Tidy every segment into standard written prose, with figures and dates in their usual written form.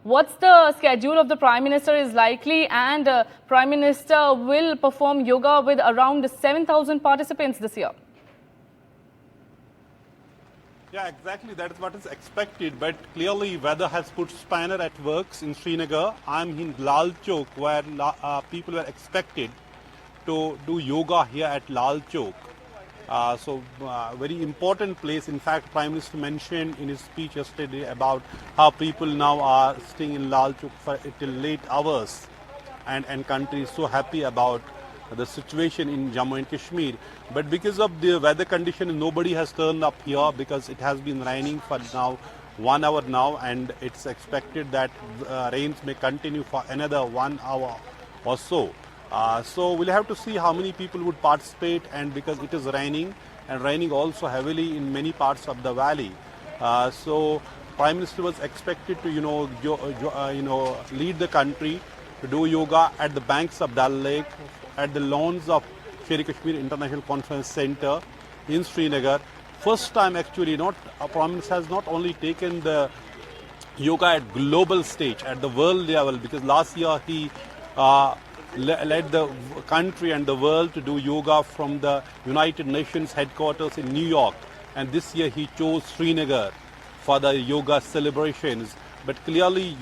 What's the schedule of the Prime Minister is likely, and Prime Minister will perform yoga with around 7,000 participants this year. Yeah, exactly. That is what is expected. But clearly, weather has put spanner at works in Srinagar. I'm in Lal Chowk, where people were expected to do yoga here at Lal Chowk. Very important place. In fact, Prime Minister mentioned in his speech yesterday about how people now are staying in Lal Chowk for till late hours, and country is so happy about the situation in Jammu and Kashmir. But because of the weather condition, nobody has turned up here because it has been raining for now 1 hour now, and it's expected that rains may continue for another 1 hour or so. So we'll have to see how many people would participate, and because it is raining and raining also heavily in many parts of the valley. So Prime Minister was expected to lead the country to do yoga at the banks of Dal Lake, at the lawns of Kashmir K International Conference Center in Srinagar. First time actually, Prime Minister has not only taken the yoga at global stage, at the world level, because last year he led the country and the world to do yoga from the United Nations headquarters in New York, and this year he chose Srinagar for the yoga celebrations. But clearly,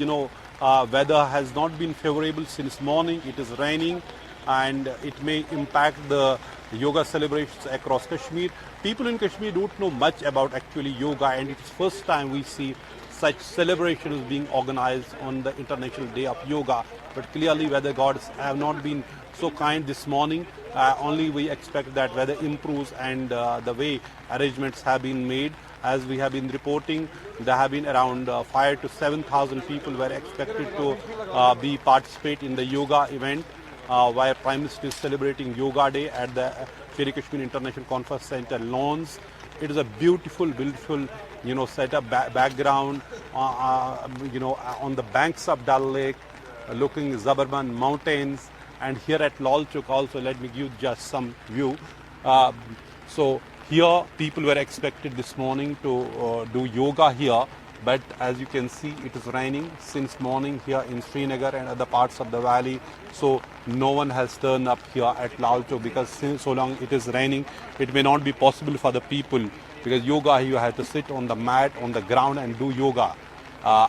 weather has not been favorable since morning. It is raining, and it may impact the yoga celebrations across Kashmir. People in Kashmir don't know much about actually yoga, and it's first time we see such celebrations being organized on the International Day of Yoga. But clearly weather gods have not been so kind this morning. Only we expect that weather improves, and the way arrangements have been made. As we have been reporting, there have been around 5,000 to 7,000 people were expected to participate in the yoga event, where Prime Minister is celebrating Yoga Day at the Kashmir K International Conference Center lawns. It is a beautiful, setup background, on the banks of Dal Lake, looking Zabarban mountains, and here at Lal Chowk also, let me give just some view. So here people were expected this morning to do yoga here, but as you can see, it is raining since morning here in Srinagar and other parts of the valley. So no one has turned up here at Lal Chowk, because since so long it is raining, it may not be possible for the people, because yoga you have to sit on the mat on the ground and do yoga,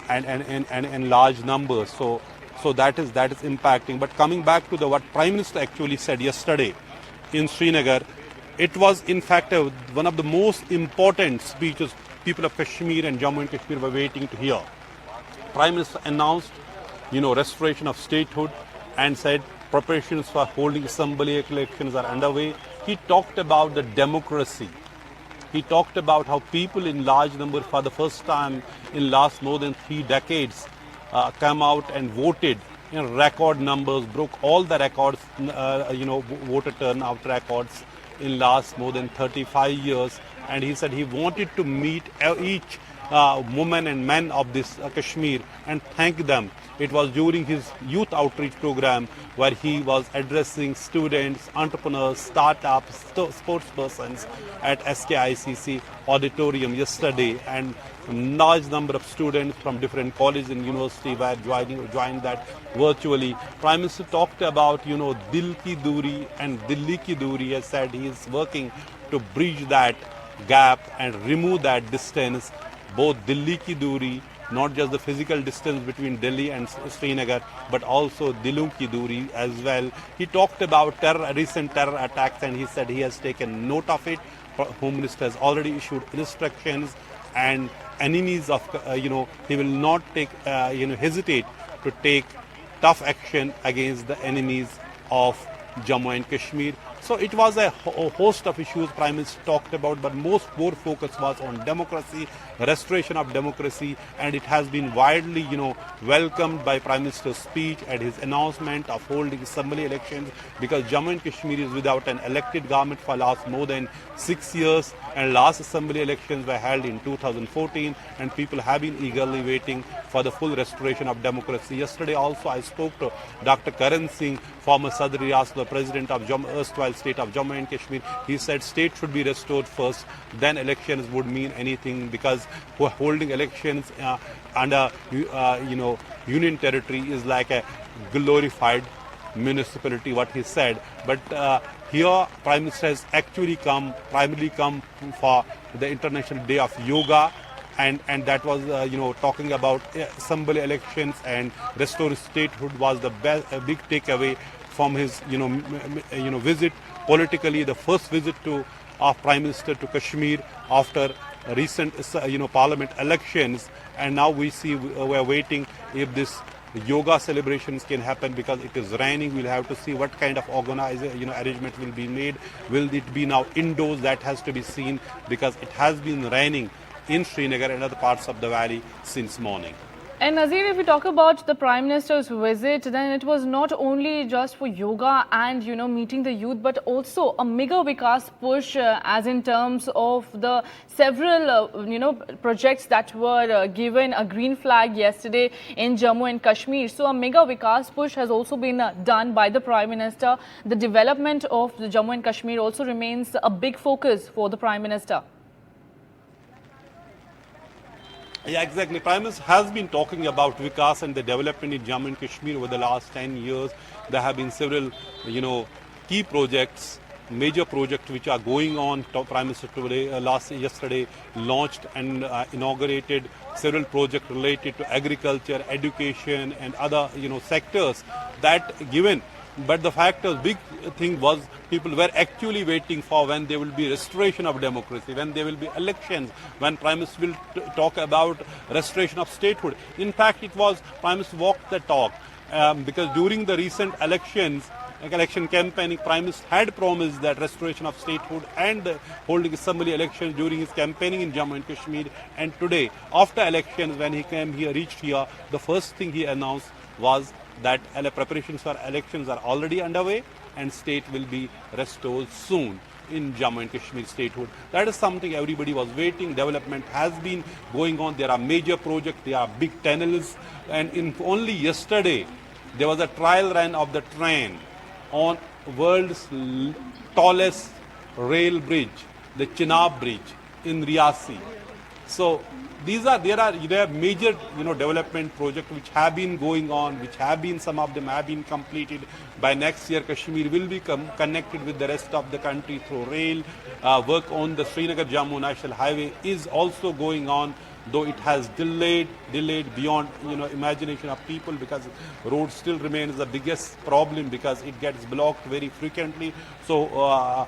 and in large numbers. So that is impacting. But coming back to what Prime Minister actually said yesterday in Srinagar, it was in fact one of the most important speeches people of Kashmir and Jammu and Kashmir were waiting to hear. Prime Minister announced, restoration of statehood, and said preparations for holding assembly elections are underway. He talked about the democracy. He talked about how people in large number for the first time in last more than 3 decades come out and voted in record numbers, broke all the records, voter turnout records in last more than 35 years. And he said he wanted to meet each woman and man of this Kashmir and thank them. It was during his youth outreach program where he was addressing students, entrepreneurs, startups, sports persons at SKICC auditorium yesterday, and a large number of students from different colleges and universities were joined that virtually. Prime Minister talked about, Dil ki Duri and Delhi ki Duri. He has said he is working to bridge that gap and remove that distance, both Delhi ki Duri, not just the physical distance between Delhi and Srinagar, but also Dilu ki Duri as well. He talked about recent terror attacks, and he said he has taken note of it. Home Minister has already issued instructions, and enemies of, he will not hesitate to take tough action against the enemies of Jammu and Kashmir. So it was a host of issues Prime Minister talked about, but more focus was on democracy, restoration of democracy, and it has been widely, welcomed by Prime Minister's speech and his announcement of holding assembly elections, because Jammu and Kashmir is without an elected government for last more than 6 years, and last assembly elections were held in 2014, and people have been eagerly waiting for the full restoration of democracy. Yesterday also I spoke to Dr. Karan Singh, former Sadr Riyas, the president of Jammu, erstwhile state of Jammu and Kashmir. He said state should be restored first, then elections would mean anything, because holding elections under union territory is like a glorified municipality, what he said. But here Prime Minister has actually primarily come for the International Day of Yoga, and that was talking about assembly elections and restore statehood was the big takeaway from his visit. Politically, the first visit of Prime Minister to Kashmir after recent parliament elections, and now we are waiting if this yoga celebrations can happen, because it is raining. We'll have to see what kind of arrangement will be made. Will it be now indoors? That has to be seen, because it has been raining in Srinagar and other parts of the valley since morning. And Nazir, if we talk about the Prime Minister's visit, then it was not only just for yoga and, meeting the youth, but also a mega Vikas push, as in terms of the several, projects that were given a green flag yesterday in Jammu and Kashmir. So a mega Vikas push has also been done by the Prime Minister. The development of the Jammu and Kashmir also remains a big focus for the Prime Minister. Yeah, exactly. Prime Minister has been talking about Vikas and the development in Jammu and Kashmir over the last 10 years. There have been several, key projects, major projects which are going on. Prime Minister yesterday launched and inaugurated several projects related to agriculture, education, and other, sectors that given. But the big thing was people were actually waiting for when there will be restoration of democracy, when there will be elections, when Prime Minister will talk about restoration of statehood. In fact, it was Prime Minister walked the talk, because during the recent election campaigning, Prime Minister had promised that restoration of statehood and holding assembly elections during his campaigning in Jammu and Kashmir. And today, after elections, when he reached here, the first thing he announced was that preparations for elections are already underway and state will be restored soon in Jammu and Kashmir statehood. That is something everybody was waiting. Development has been going on. There are major projects, there are big tunnels, and only yesterday there was a trial run of the train on world's tallest rail bridge, the Chenab Bridge in Riyasi. So there are major development projects which have been going on, some of them have been completed. By next year, Kashmir will be connected with the rest of the country through rail. Work on the Srinagar Jammu National Highway is also going on, though it has delayed beyond imagination of people, because road still remains the biggest problem, because it gets blocked very frequently. So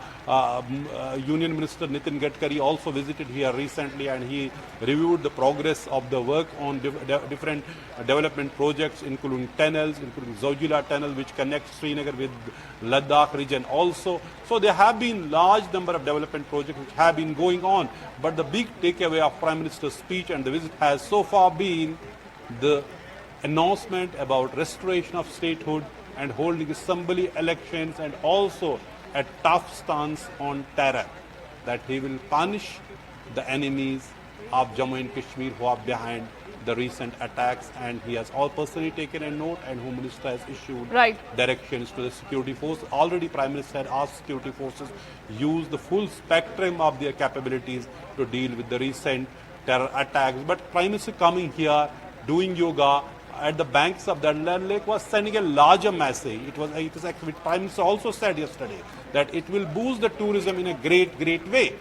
Union Minister Nitin Gadkari also visited here recently, and he reviewed the progress of the work on different development projects, including tunnels, including Zojila Tunnel, which connects Srinagar with Ladakh region also. So there have been large number of development projects which have been going on, but the big takeaway of Prime Minister's speech and the visit has so far been the announcement about restoration of statehood and holding assembly elections, and also a tough stance on terror, that he will punish the enemies of Jammu and Kashmir who are behind the recent attacks, and he has all personally taken a note, and Home Minister has issued directions to the security force. Already Prime Minister had asked security forces use the full spectrum of their capabilities to deal with the recent terror attacks. But Prime Minister coming here, doing yoga at the banks of the lake was sending a larger message. It was actually, Prime Minister also said yesterday that it will boost the tourism in a great way,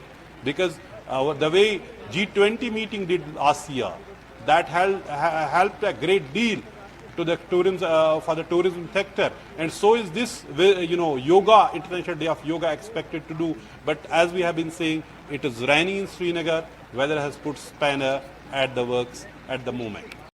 because the way G20 meeting did last year, that helped a great deal to the tourism for the tourism sector, and so is this yoga, International Day of Yoga, expected to do. But as we have been saying, it is raining in Srinagar. Weather has put spanner at the works at the moment.